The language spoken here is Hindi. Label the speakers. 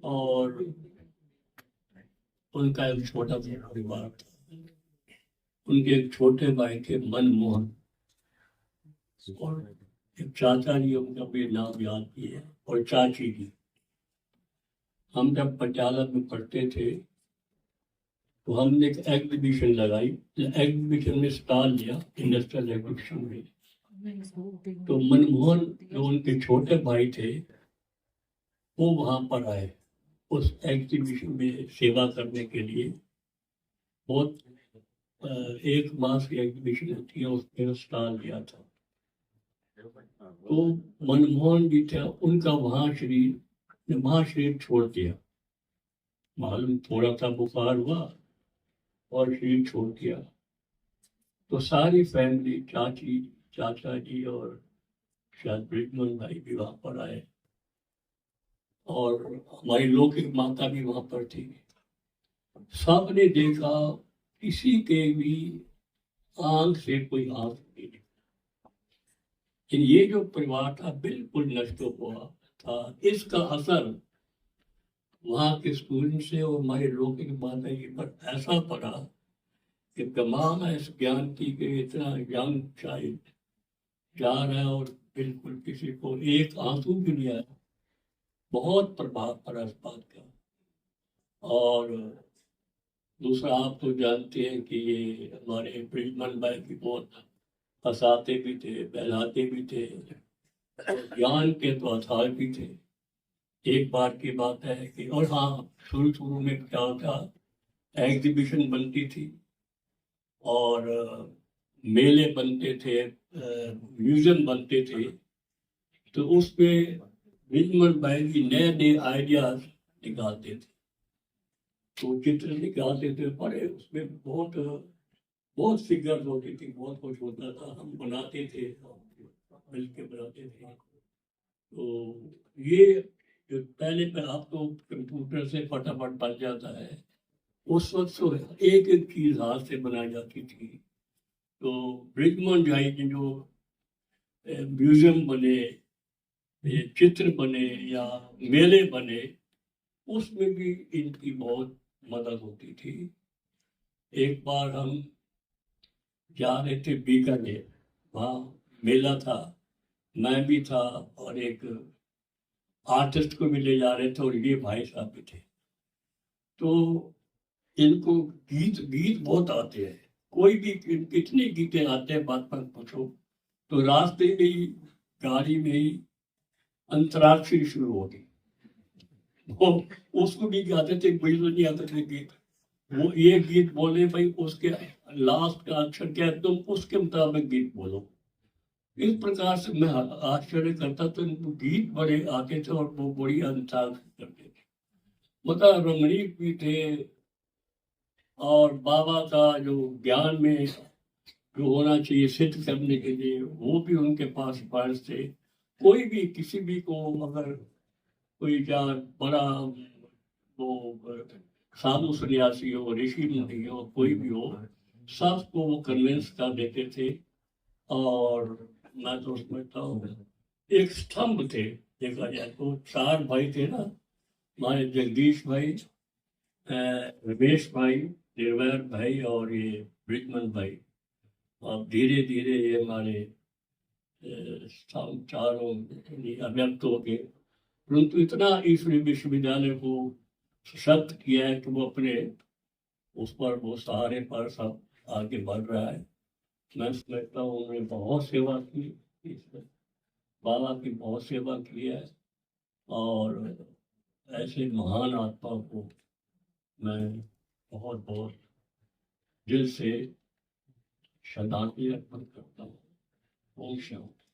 Speaker 1: और उनका एक छोटा सा परिवार था। उनके एक छोटे भाई थे मनमोहन, और एक चाचा जी, उनका भी नाम याद भी है, और चाची जी। हम जब पटियाला में पढ़ते थे तो हमने एक एग्जीबिशन लगाई। एग्जीबिशन में स्टॉल लिया, इंडस्ट्रियल एग्जीबिशन में। तो मनमोहन जो उनके छोटे भाई थे वो वहां पर आए उस एग्जीबिशन में सेवा करने के लिए। बहुत एक मास की एग्जीबिशन होती है, उसमें स्टॉल लिया था। तो मनमोहन जी थे, उनका वहां शरीर छोड़ दिया। मालूम थोड़ा सा बुखार हुआ और शरीर छोड़ दिया। तो सारी फैमिली, चाची, चाचा जी और शायद ब्रिजमन भाई भी वहां पर आए, और हमारी लौकिक माता भी वहां पर थी। सबने देखा, किसी के भी आंख से कोई आंख नहीं निकली। लेकिन ये जो परिवार था बिल्कुल नष्ट हुआ था। इसका असर वहां के स्टूडेंट से और हमारे लौकिक माता जी पर ऐसा पड़ा कि कमाल है इस ज्ञान की कि इतना यंग चाइल्ड जा रहा है और बिल्कुल किसी को एक आंसू भी नहीं आया। बहुत प्रभाव पड़ा इस बात का। और दूसरा, आप तो जानते हैं कि ये हमारे ब्रिजमन भाई भी बहुत हंसाते भी थे, बहलाते भी थे, ज्ञान के तो अथाह भी थे। एक बार की बात है कि, और हाँ, शुरू शुरू में क्या था, एग्जीबिशन बनती थी और मेले बनते थे, म्यूजियम बनते थे। तो उसमें ब्रिजमन भाई जी नए नए आइडियाज निकालते थे। तो चित्र निकालते थे, बड़े उसमें बहुत बहुत फिगर्स होती थी, बहुत कुछ होता था, हम बनाते थे, मिलके बनाते थे। तो ये जो पहले पे आप तो कंप्यूटर से फटाफट बन जाता है, उस वक्त तो एक एक चीज हाथ से बनाई जाती थी। तो ब्रिजमन भाई के जो म्यूजियम बने, ये चित्र बने या मेले बने, उसमें भी इनकी बहुत मदद होती थी। एक बार हम जा रहे थे बीकानेर, वहाँ मेला था, मैं भी था और एक आर्टिस्ट को भी ले जा रहे थे, और ये भाई साहब भी थे। तो इनको गीत गीत बहुत आते हैं, कोई भी कितने गीते आते हैं बात पर पूछो। तो रास्ते में ही, गाड़ी में ही अंतराक्षरी शुरू हो गई। वो उसको भी गाते थे, बिल्कुल नहीं आते थे गीत। वो ये गीत बोले भाई, उसके लास्ट का अक्षर क्या है, तुम उसके मुताबिक गीत बोलो। इस प्रकार से मैं आश्चर्य करता, तो इनको गीत बड़े आते थे और वो बड़ी अंतराक्षरी करते थे। मतलब रमणीक भी थे। और बाबा का जो ज्ञान में जो होना चाहिए सिद्ध करने के लिए, वो भी उनके पास पास थे। कोई भी किसी भी को अगर कोई जान बड़ा वो साधु सन्यासी हो, ऋषि मुनि हो, कोई भी हो, सबको वो कन्विंस कर देते थे। और मैं तो समझता हूँ एक स्तंभ थे। देखा जाए तो चार भाई थे ना, हमारे जगदीश भाई, रमेश भाई, निर्वैर भाई और ये ब्रिजमन भाई। अब धीरे धीरे ये हमारे चारों अव्यक्त हो गए। परंतु इतना ईश्वरीय विश्वविद्यालय को सशक्त किया है कि वो अपने उस पर, वो सहारे पर सब आगे बढ़ रहा है। मैं समझता हूँ उन्होंने बहुत सेवा की इसमें, बाबा की बहुत सेवा की है। और ऐसे महान आत्मा को मैं बहुत बहुत दिल से श्रद्धांजलि अर्पण करता हूँ। ओम शांति।